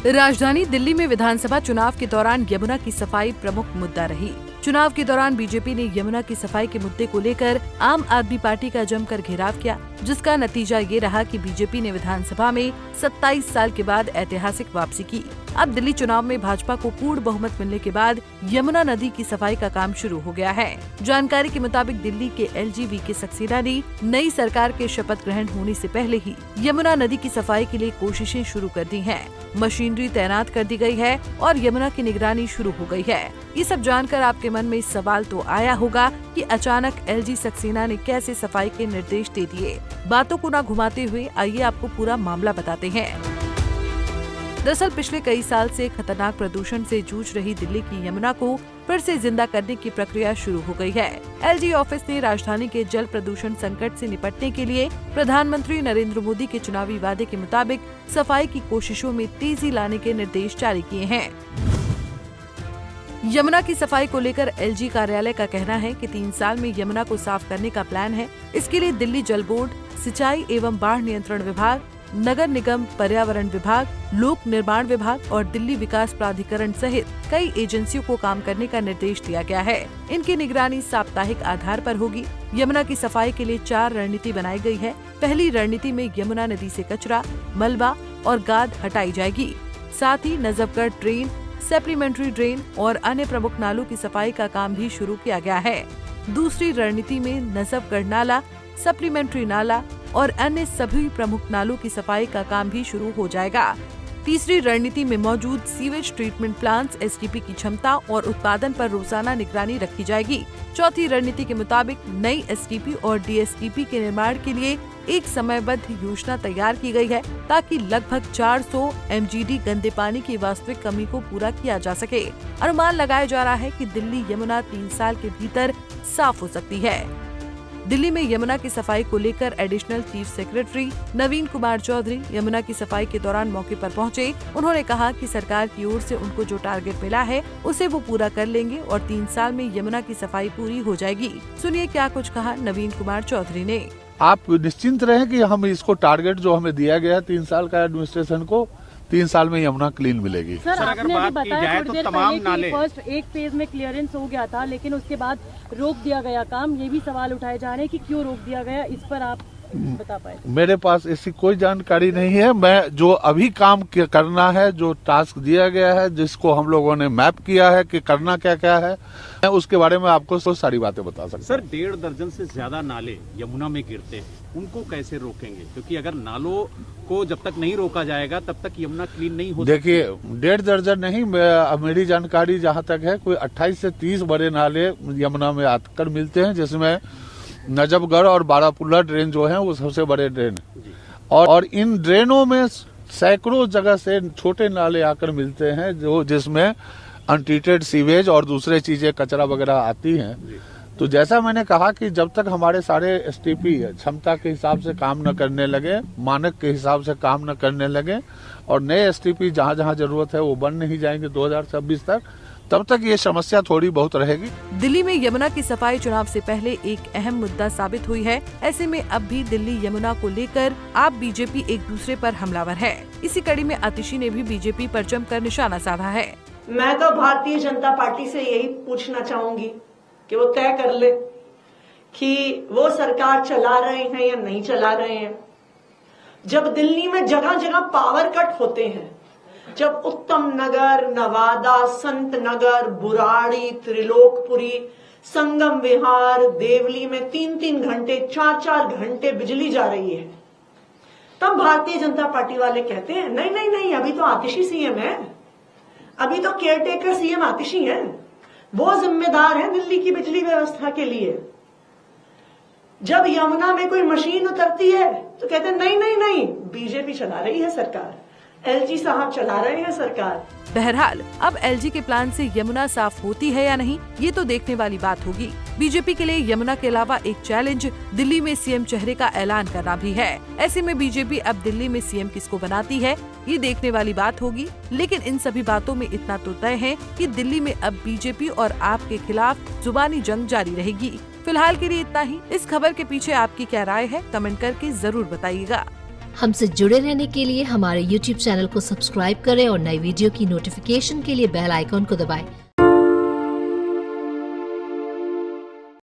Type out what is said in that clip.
राजधानी दिल्ली में विधानसभा चुनाव के दौरान यमुना की सफाई प्रमुख मुद्दा रही। चुनाव के दौरान बीजेपी ने यमुना की सफाई के मुद्दे को लेकर आम आदमी पार्टी का जमकर घेराव किया, जिसका नतीजा ये रहा कि बीजेपी ने विधानसभा में 27 साल के बाद ऐतिहासिक वापसी की। अब दिल्ली चुनाव में भाजपा को पूर्ण बहुमत मिलने के बाद यमुना नदी की सफाई का काम शुरू हो गया है। जानकारी के मुताबिक दिल्ली के LG वीके सक्सेना ने नई सरकार के शपथ ग्रहण होने से पहले ही यमुना नदी की सफाई के लिए कोशिशें शुरू कर दी हैं। मशीनरी तैनात कर दी गई है और यमुना की निगरानी शुरू हो गई है। ये सब जानकर आपके मन में सवाल तो आया होगा कि अचानक LG सक्सेना ने कैसे सफाई के निर्देश दे दिए। बातों को न घुमाते हुए आइए आपको पूरा मामला बताते हैं। दरअसल पिछले कई साल से खतरनाक प्रदूषण से जूझ रही दिल्ली की यमुना को फिर से जिंदा करने की प्रक्रिया शुरू हो गई है। LG ऑफिस ने राजधानी के जल प्रदूषण संकट से निपटने के लिए प्रधानमंत्री नरेंद्र मोदी के चुनावी वादे के मुताबिक सफाई की कोशिशों में तेजी लाने के निर्देश जारी किए हैं। यमुना की सफाई को लेकर LG कार्यालय का कहना है कि 3 साल में यमुना को साफ करने का प्लान है। इसके लिए दिल्ली जल बोर्ड, सिंचाई एवं बाढ़ नियंत्रण विभाग, नगर निगम, पर्यावरण विभाग, लोक निर्माण विभाग और दिल्ली विकास प्राधिकरण सहित कई एजेंसियों को काम करने का निर्देश दिया गया है। इनकी निगरानी साप्ताहिक आधार पर होगी। यमुना की सफाई के लिए 4 रणनीति बनाई गई है। पहली रणनीति में यमुना नदी से कचरा, मलबा और गाद हटाई जाएगी। साथ ही नजफगढ़ ड्रेन, सप्लीमेंट्री ड्रेन और अन्य प्रमुख नालों की सफाई का काम भी शुरू किया गया है। दूसरी रणनीति में नजफगढ़ नाला, सप्लीमेंट्री नाला और अन्य सभी प्रमुख नालों की सफाई का काम भी शुरू हो जाएगा। तीसरी रणनीति में मौजूद सीवेज ट्रीटमेंट प्लांट्स STP की क्षमता और उत्पादन पर रोजाना निगरानी रखी जाएगी। चौथी रणनीति के मुताबिक नई STP और DSTP के निर्माण के लिए एक समयबद्ध योजना तैयार की गई है, ताकि लगभग 400 MGD गंदे पानी की वास्तविक कमी को पूरा किया जा सके। अनुमान लगाया जा रहा है कि दिल्ली यमुना 3 साल के भीतर साफ हो सकती है। दिल्ली में यमुना की सफाई को लेकर एडिशनल चीफ सेक्रेटरी नवीन कुमार चौधरी यमुना की सफाई के दौरान मौके पर पहुंचे। उन्होंने कहा कि सरकार की ओर से उनको जो टारगेट मिला है उसे वो पूरा कर लेंगे और 3 साल में यमुना की सफाई पूरी हो जाएगी। सुनिए क्या कुछ कहा नवीन कुमार चौधरी ने। आप निश्चिंत रहें कि हम इसको टारगेट जो हमें दिया गया है 3 साल का एडमिनिस्ट्रेशन को, 3 साल में यमुना क्लीन मिलेगी। सर अगर बात की जाए तो तमाम नाले फर्स्ट एक फेज में क्लियरेंस हो गया था, लेकिन उसके बाद रोक दिया गया काम। ये भी सवाल उठाए जा रहे हैं कि क्यों रोक दिया गया, इस पर आप बता पाए। मेरे पास ऐसी कोई जानकारी नहीं है। मैं जो अभी काम करना है, जो टास्क दिया गया है, जिसको हम लोगों ने मैप किया है कि करना क्या क्या है, मैं उसके बारे में आपको सारी बातें बता सकता हूँ। सर 1.5 दर्जन से ज्यादा नाले यमुना में गिरते हैं, उनको कैसे रोकेंगे? क्योंकि अगर नालों को जब तक नहीं रोका जाएगा तब तक यमुना क्लीन नहीं हो। देखिए 1.5 दर्जन नहीं, मेरी जानकारी जहाँ तक है कोई 28 से 30 बड़े नाले यमुना में आकर मिलते हैं, जिसमें नजफगढ़ और बारापुल्ला ड्रेन जो है वो सबसे बड़े ड्रेन और इन ड्रेनों में सैकड़ों जगह से छोटे नाले आकर मिलते हैं, जो जिसमें अनट्रीटेड सीवेज और दूसरे चीजें कचरा वगैरह आती हैं। तो जैसा मैंने कहा कि जब तक हमारे सारे STP क्षमता के हिसाब से काम न करने लगे, मानक के हिसाब से काम न करने लगे और नए STP जहाँ जहाँ जरूरत है वो बन नहीं जाएंगे 2026 तक, तब तक ये समस्या थोड़ी बहुत रहेगी। दिल्ली में यमुना की सफाई चुनाव से पहले एक अहम मुद्दा साबित हुई है। ऐसे में अब भी दिल्ली यमुना को लेकर आप बीजेपी एक दूसरे पर हमलावर है। इसी कड़ी में आतिशी ने भी बीजेपी पर जमकर निशाना साधा है। मैं तो भारतीय जनता पार्टी से यही पूछना चाहूंगी कि वो तय कर ले कि वो सरकार चला रहे हैं या नहीं चला रहे हैं। जब दिल्ली में जगह जगह पावर कट होते हैं, जब उत्तम नगर, नवादा, संत नगर, बुराड़ी, त्रिलोकपुरी, संगम विहार, देवली में 3-3 घंटे, 4-4 घंटे बिजली जा रही है, तब भारतीय जनता पार्टी वाले कहते हैं नहीं नहीं नहीं, अभी तो आतिशी CM है, अभी तो केयरटेकर CM आतिशी है, वो जिम्मेदार है दिल्ली की बिजली व्यवस्था के लिए। जब यमुना में कोई मशीन उतरती है तो कहते हैं नहीं नहीं नहीं, बीजेपी चला रही है सरकार, LG साहब चला रहे हैं सरकार। बहरहाल अब LG के प्लान से यमुना साफ होती है या नहीं, ये तो देखने वाली बात होगी। बीजेपी के लिए यमुना के अलावा एक चैलेंज दिल्ली में CM चेहरे का ऐलान करना भी है। ऐसे में बीजेपी अब दिल्ली में CM किसको बनाती है, ये देखने वाली बात होगी। लेकिन इन सभी बातों में इतना तो तय है कि दिल्ली में अब बीजेपी और आप के खिलाफ जुबानी जंग जारी रहेगी। फिलहाल के लिए इतना ही। इस खबर के पीछे आपकी क्या राय है, कमेंट करके जरूर बताइएगा। हमसे जुड़े रहने के लिए हमारे YouTube चैनल को सब्सक्राइब करें और नई वीडियो की नोटिफिकेशन के लिए बेल आइकॉन को दबाएं।